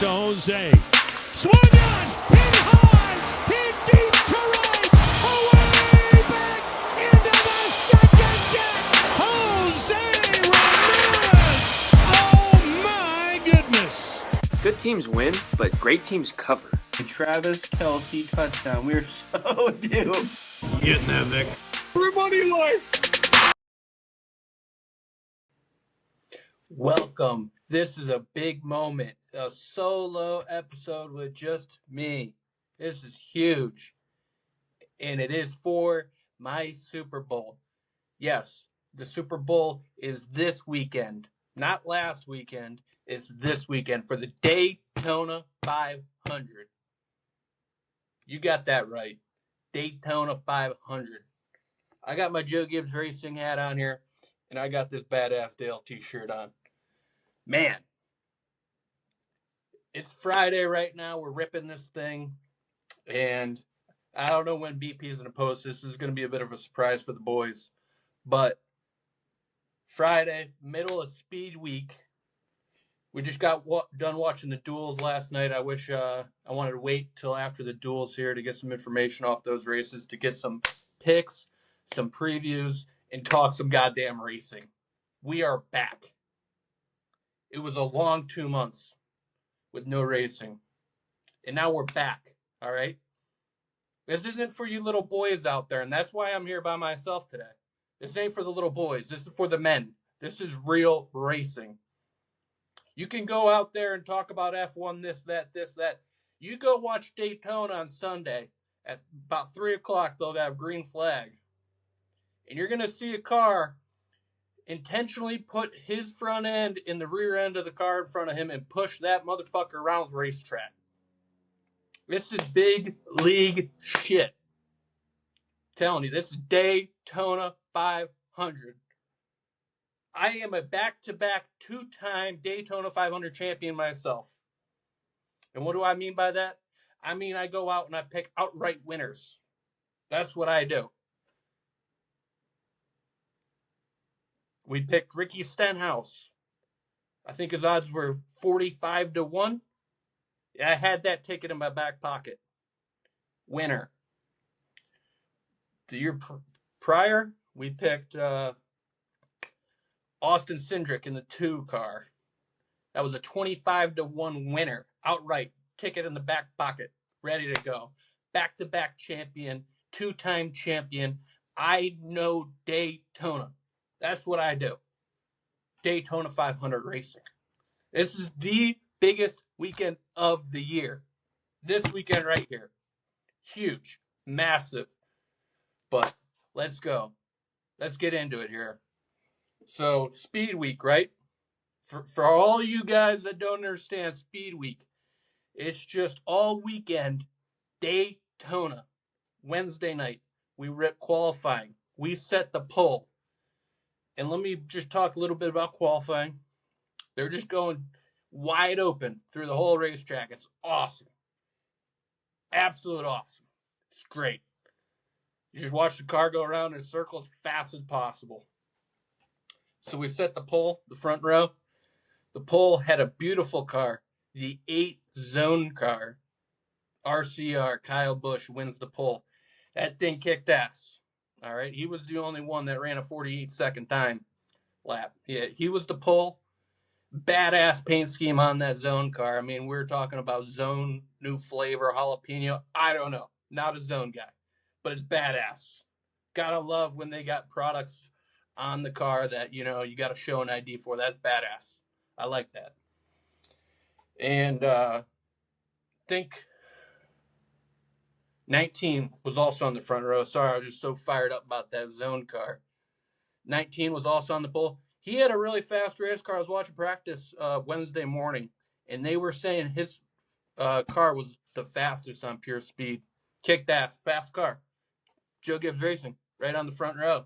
to Jose. Swung on, hit high, hit deep to right, away back into the second deck. Jose Ramirez. Oh my goodness. Good teams win, but great teams cover. Travis Kelce touchdown. We're so due. Getting that, Vic. Everybody like. Welcome. This is a big moment. A solo episode with just me. This is huge. And it is for my Super Bowl. Yes, the Super Bowl is this weekend. Not last weekend. It's this weekend for the Daytona 500. You got that right. Daytona 500. I got my Joe Gibbs racing hat on here, and I got this badass Dale t-shirt on. Man, it's Friday right now. We're ripping this thing, and I don't know when BP is going to post this. This is going to be a bit of a surprise for the boys, but Friday, middle of speed week. We just got done watching the duels last night. I wish I wanted to wait till after the duels here to get some information off those races, to get some picks, some previews, and talk some goddamn racing. We are back. It was a long 2 months with no racing. And now we're back, all right? This isn't for you little boys out there, and that's why I'm here by myself today. This ain't for the little boys. This is for the men. This is real racing. You can go out there and talk about F1, this, that. You go watch Daytona on Sunday at about 3 o'clock. They'll have green flag. And you're going to see a car intentionally put his front end in the rear end of the car in front of him and push that motherfucker around the racetrack. This is big league shit. I'm telling you, this is Daytona 500. I am a back-to-back 2-time Daytona 500 champion myself. And what do I mean by that? I mean I go out and I pick outright winners. That's what I do. We picked Ricky Stenhouse. I think his odds were 45-1. Yeah, I had that ticket in my back pocket. Winner. The year prior, we picked Austin Cindric in the 2 car. That was a 25-1 winner. Outright. Ticket in the back pocket. Ready to go. Back-to-back champion. 2-time champion. I know Daytona. That's what I do. Daytona 500 racing. This is the biggest weekend of the year. This weekend right here. Huge. Massive. But let's go. Let's get into it here. So, Speed Week, right? For all you guys that don't understand Speed Week, it's just all weekend Daytona. Wednesday night, we rip qualifying. We set the pole. And let me just talk a little bit about qualifying. They're just going wide open through the whole racetrack. It's awesome. Absolute awesome. It's great. You just watch the car go around in a circle as fast as possible. So we set the pole, the front row. The pole had a beautiful car, the 8-zone car. RCR, Kyle Busch wins the pole. That thing kicked ass. All right, he was the only one that ran a 48-second time lap. Yeah, he was the pole. Badass paint scheme on that zone car. I mean, we're talking about zone, new flavor, jalapeno. I don't know. Not a zone guy, but it's badass. Gotta love when they got products on the car that, you know, you got to show an ID for. That's badass. I like that. And think 19 was also on the front row. Sorry, I was just so fired up about that zone car. 19 was also on the pole. He had a really fast race car. I was watching practice Wednesday morning, and they were saying his car was the fastest on pure speed. Kicked ass, fast car. Joe Gibbs Racing, right on the front row.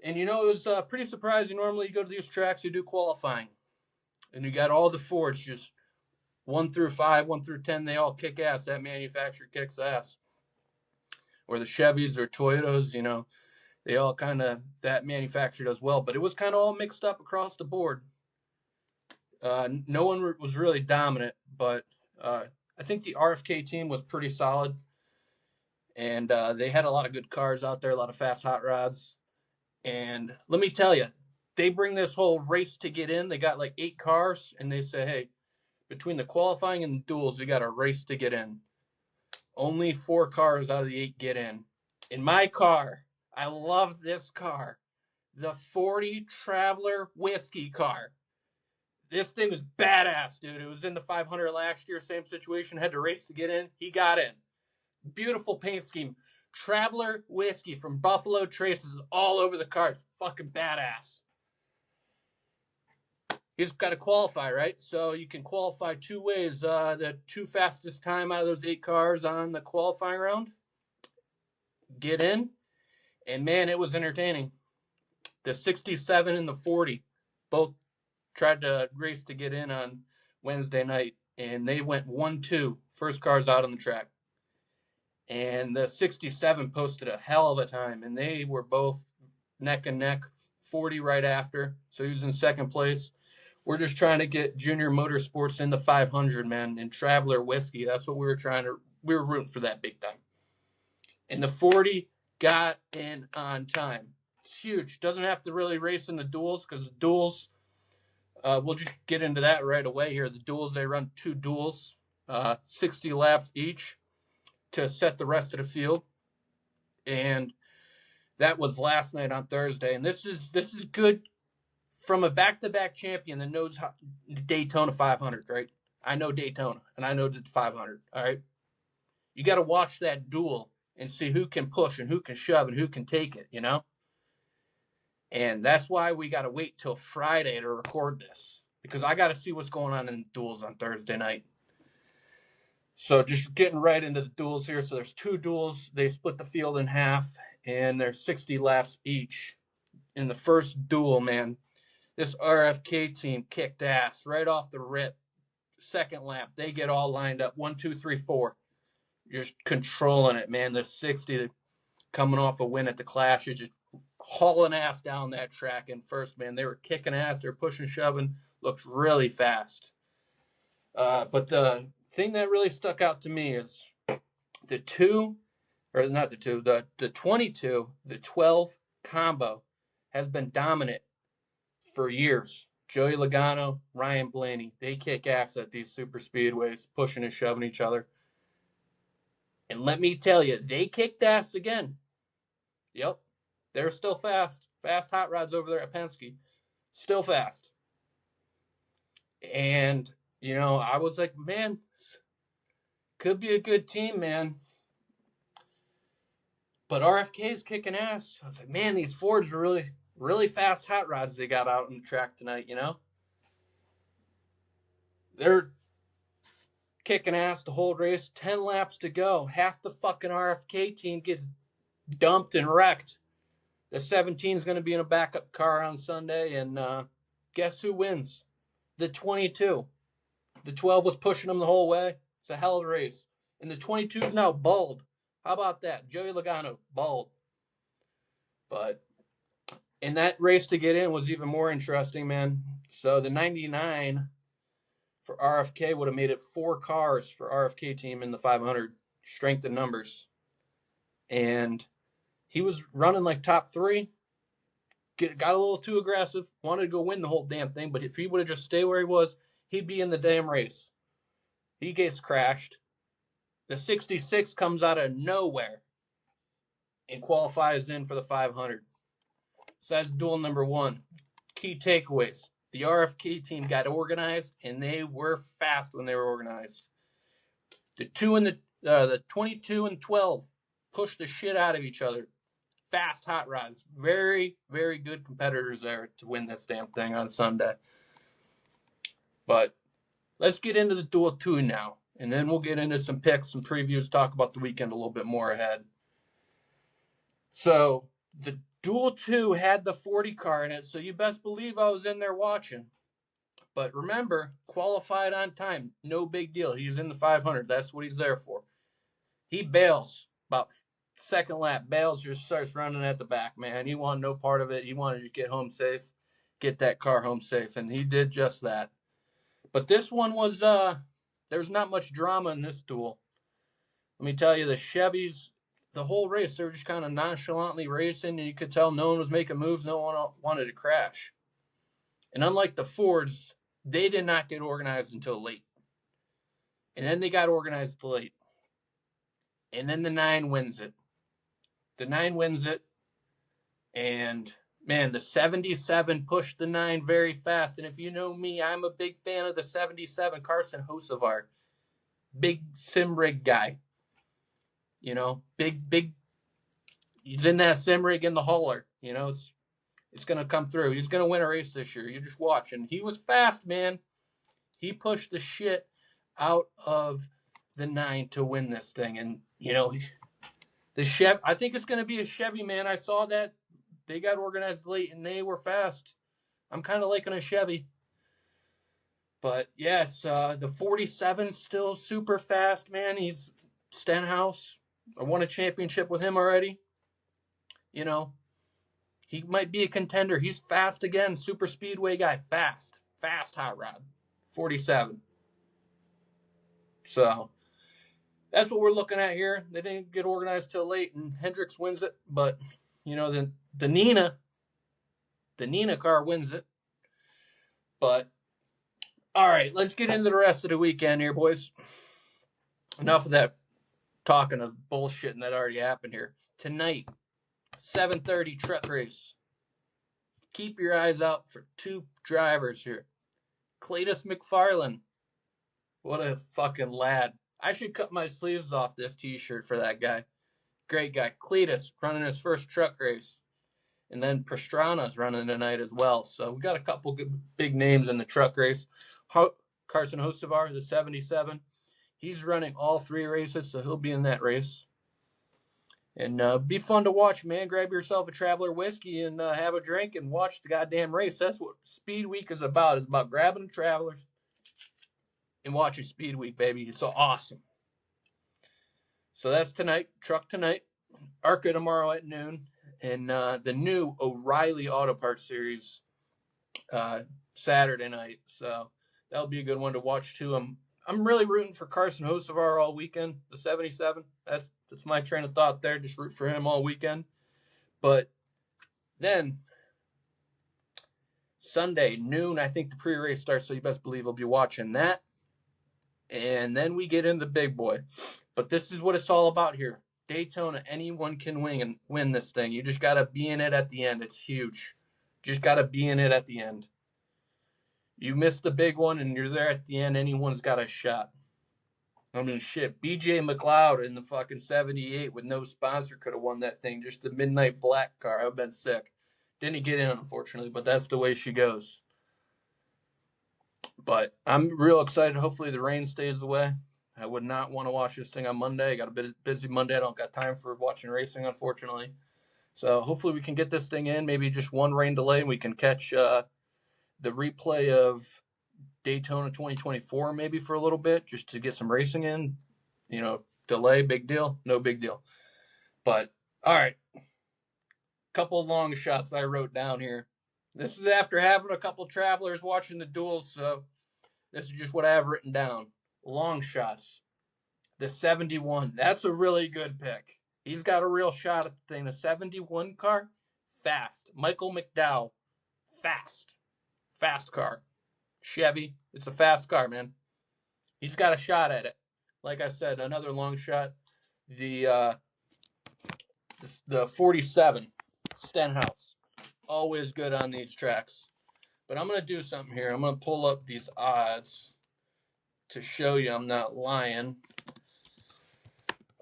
And, you know, it was pretty surprising. Normally you go to these tracks, you do qualifying. And you got all the Fords, just 1 through 5, 1 through 10, they all kick ass. That manufacturer kicks ass. Or the Chevys or Toyotas, you know, they all kind of, that manufacturer does well. But it was kind of all mixed up across the board. No one was really dominant, but I think the RFK team was pretty solid, and they had a lot of good cars out there, a lot of fast hot rods. And let me tell you, they bring this whole race to get in. They got like 8 cars, and they say, hey, between the qualifying and the duels, you got a race to get in. Only 4 cars out of the 8 get in. In my car, I love this car, the 40 Traveler Whiskey car. This thing was badass, dude. It was in the 500 last year, same situation, had to race to get in. He got in. Beautiful paint scheme. Traveler Whiskey from Buffalo Traces all over the car. It's fucking badass. You just got to qualify, right? So you can qualify 2 ways. The 2 fastest time out of those 8 cars on the qualifying round get in. And man, it was entertaining. The 67 and the 40 both tried to race to get in on Wednesday night, and they went 1-2, first cars out on the track. And the 67 posted a hell of a time, and they were both neck and neck, 40 right after. So he was in second place. We're just trying to get Junior Motorsports in the 500, man, and Traveler Whiskey. That's what we were rooting for that big time. And the 40 got in on time. It's huge. Doesn't have to really race in the duels, because the duels, we'll just get into that right away here. The duels, they run 2 duels, 60 laps each to set the rest of the field. And that was last night on Thursday. And this is good from a back-to-back champion that knows how Daytona 500, right? I know Daytona, and I know the 500, all right? You got to watch that duel and see who can push and who can shove and who can take it, you know? And that's why we got to wait till Friday to record this, because I got to see what's going on in the duels on Thursday night. So just getting right into the duels here. So there's 2 duels. They split the field in half, and there's 60 laps each. In the first duel, man, this RFK team kicked ass right off the rip. Second lap, they get all lined up. 1, 2, 3, 4. Just controlling it, man. The 60 coming off a win at the Clash, just hauling ass down that track in first, man. They were kicking ass. They were pushing, shoving. Looked really fast. But the thing that really stuck out to me is the 22, the 12 combo has been dominant for years. Joey Logano, Ryan Blaney, they kick ass at these super speedways, pushing and shoving each other. And let me tell you, they kicked ass again. Yep, they're still fast. Fast hot rods over there at Penske. Still fast. And, you know, I was like, man, could be a good team, man. But RFK's kicking ass. I was like, man, these Fords are really, really fast hot rods they got out on the track tonight, you know? They're kicking ass the whole race. 10 laps to go. Half the fucking RFK team gets dumped and wrecked. The 17 is going to be in a backup car on Sunday, and guess who wins? The 22. The 12 was pushing them the whole way. It's a hell of a race. And the 22 is now bald. How about that? Joey Logano, bald. But in that race to get in was even more interesting, man. So the 99 for RFK would have made it 4 cars for RFK team in the 500. Strength in numbers. And he was running like top 3. Got a little too aggressive. Wanted to go win the whole damn thing. But if he would have just stayed where he was, he'd be in the damn race. He gets crashed. The 66 comes out of nowhere and qualifies in for the 500. So that's duel number 1. Key takeaways. The RFK team got organized, and they were fast when they were organized. The 22 and 12 pushed the shit out of each other. Fast hot rods. Very, very good competitors there to win this damn thing on Sunday. But let's get into the duel 2 now. And then we'll get into some picks, some previews, talk about the weekend a little bit more ahead. So the duel 2 had the 40 car in it, so you best believe I was in there watching. But remember, qualified on time. No big deal. He's in the 500. That's what he's there for. He bails about second lap. Bails, just starts running at the back, man. He wanted no part of it. He wanted to get home safe, get that car home safe, and he did just that. But this one was there's not much drama in this duel. Let me tell you, the Chevys, the whole race, they were just kind of nonchalantly racing, and you could tell no one was making moves, no one wanted to crash. And unlike the Fords, they did not get organized until late. And then they got organized late. And then the 9 wins it. The 9 wins it. And, man, the 77 pushed the 9 very fast. And if you know me, I'm a big fan of the 77, Carson Hocevar. Big sim rig guy. You know, big. He's in that sim rig in the hauler. You know, it's going to come through. He's going to win a race this year. You just watch. And he was fast, man. He pushed the shit out of the 9 to win this thing. And, you know, the Chevy, I think it's going to be a Chevy, man. I saw that. They got organized late, and they were fast. I'm kind of liking a Chevy. But, yes, the 47's still super fast, man. He's Stenhouse. I won a championship with him already. You know, he might be a contender. He's fast again. Super speedway guy. Fast hot rod. 47. So that's what we're looking at here. They didn't get organized till late, and Hendricks wins it. But, you know, the Nina car wins it. But, all right, let's get into the rest of the weekend here, boys. Enough of that talking of bullshit that already happened here. Tonight, 7:30 truck race. Keep your eyes out for 2 drivers here. Cletus McFarland. What a fucking lad. I should cut my sleeves off this t-shirt for that guy. Great guy. Cletus running his first truck race. And then Pastrana's running tonight as well. So we got a couple good big names in the truck race. Carson Hocevar, the 77. He's running all 3 races, so he'll be in that race. And be fun to watch, man. Grab yourself a Traveler whiskey and have a drink and watch the goddamn race. That's what Speed Week is about. It's about grabbing Travelers and watching Speed Week, baby. It's so awesome. So that's tonight. Truck tonight. ARCA tomorrow at noon. And the new O'Reilly Auto Parts Series Saturday night. So that'll be a good one to watch, too. I'm really rooting for Carson Hocevar all weekend, the 77. That's my train of thought there. Just root for him all weekend. But then Sunday, noon, I think the pre-race starts, so you best believe I'll be watching that. And then we get in the big boy. But this is what it's all about here. Daytona, anyone can win this thing. You just got to be in it at the end. It's huge. Just got to be in it at the end. You missed the big one, and you're there at the end, anyone's got a shot. I mean, shit, BJ McLeod in the fucking 78 with no sponsor could have won that thing. Just the Midnight Black car. I've been sick. Didn't get in, unfortunately, but that's the way she goes. But I'm real excited. Hopefully the rain stays away. I would not want to watch this thing on Monday. I got a bit busy Monday. I don't got time for watching racing, unfortunately. So hopefully we can get this thing in. Maybe just one rain delay, and we can catch the replay of Daytona 2024 maybe for a little bit, just to get some racing in. You know, delay, big deal? No big deal. But, all right. Couple of long shots I wrote down here. This is after having a couple Travelers watching the duels, so this is just what I have written down. Long shots. The 71. That's a really good pick. He's got a real shot at the thing. The 71 car, fast. Michael McDowell, fast. Fast car. Chevy, it's a fast car, man. He's got a shot at it. Like I said, another long shot. The 47, Stenhouse. Always good on these tracks. But I'm going to do something here. I'm going to pull up these odds to show you I'm not lying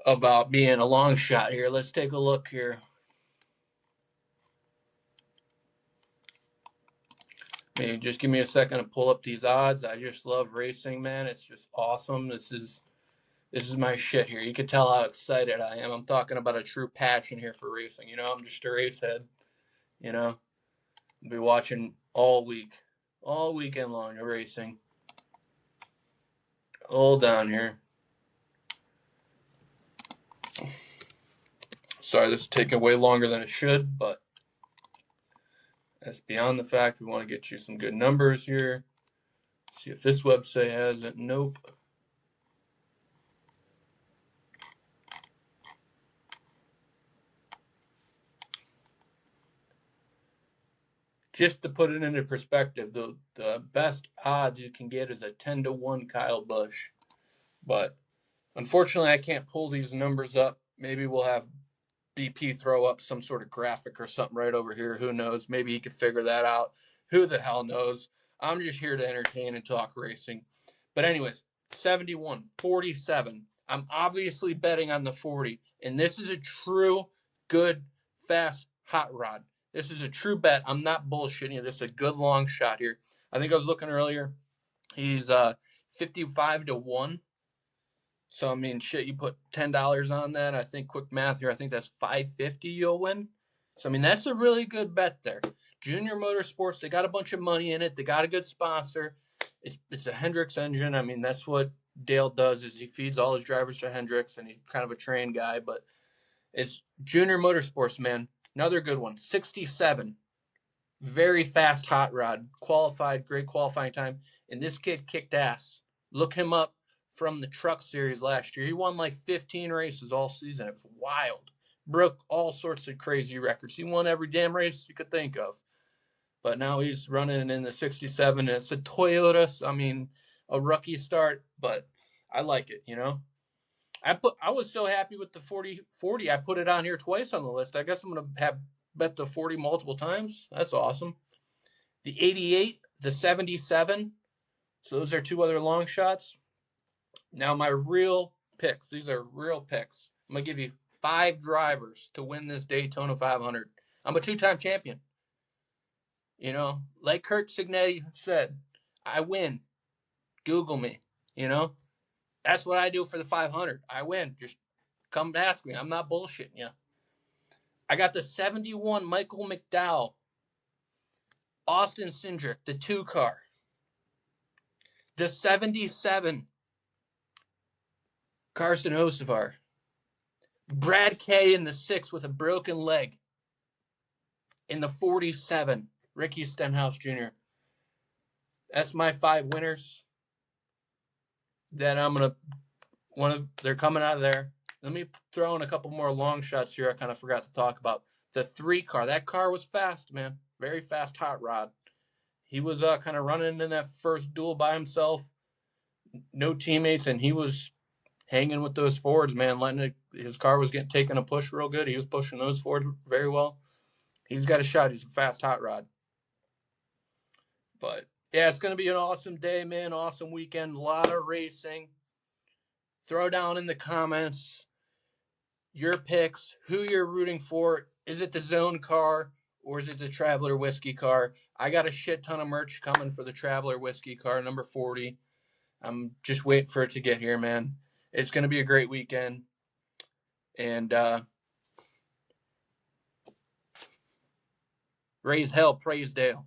about being a long shot here. Let's take a look here. Maybe just give me a second to pull up these odds. I just love racing, man. It's just awesome. This is my shit here. You can tell how excited I am. I'm talking about a true passion here for racing. You know, I'm just a racehead. You know, I'll be watching all weekend long of racing. Hold on here. Sorry, this is taking way longer than it should, but that's beyond the fact. We want to get you some good numbers here. See if this website has it. Nope. Just to put it into perspective, the best odds you can get is a 10-1 Kyle Busch. But unfortunately, I can't pull these numbers up. Maybe we'll have BP throw up some sort of graphic or something right over here. Who knows? Maybe he could figure that out. Who the hell knows? I'm just here to entertain and talk racing. But anyways, 71, 47. I'm obviously betting on the 40. And this is a true, good, fast hot rod. This is a true bet. I'm not bullshitting you. This is a good long shot here. I think I was looking earlier. He's 55-1. So, I mean, shit, you put $10 on that. I think quick math here, I think that's $550 you'll win. So, I mean, that's a really good bet there. Junior Motorsports, they got a bunch of money in it. They got a good sponsor. It's a Hendricks engine. I mean, that's what Dale does is he feeds all his drivers to Hendricks, and he's kind of a trained guy. But it's Junior Motorsports, man. Another good one. 67. Very fast hot rod. Qualified, great qualifying time. And this kid kicked ass. Look him up from the truck series last year. He won like 15 races all season. It was wild. Broke all sorts of crazy records. He won every damn race you could think of. But now he's running in the 67. It's a Toyota. So, I mean, a rookie start, but I like it, you know. I was so happy with the 40. I put it on here twice on the list. I guess I'm going to have bet the 40 multiple times. That's awesome. The 88, the 77. So those are two other long shots. Now my real picks. These are real picks. I'm going to give you 5 drivers to win this Daytona 500. I'm a 2-time champion. You know, like Kurt Signetti said, I win. Google me, you know. That's what I do for the 500. I win. Just come ask me. I'm not bullshitting you. I got the 71 Michael McDowell, Austin Cindric, the 2 car. The 77 Carson Hocevar. Brad Kay in the 6 with a broken leg. In the 47, Ricky Stenhouse Jr. That's my 5 winners. Then I'm going to, they're coming out of there. Let me throw in a couple more long shots here I kind of forgot to talk about. The 3 car. That car was fast, man. Very fast hot rod. He was kind of running in that first duel by himself. No teammates, and he was hanging with those Fords, man. His car was getting taken a push real good. He was pushing those Fords very well. He's got a shot. He's a fast hot rod. But, yeah, it's going to be an awesome day, man. Awesome weekend. A lot of racing. Throw down in the comments your picks, who you're rooting for. Is it the Zone car or is it the Traveler Whiskey car? I got a shit ton of merch coming for the Traveler Whiskey car, number 40. I'm just waiting for it to get here, man. It's going to be a great weekend. And raise hell, praise Dale.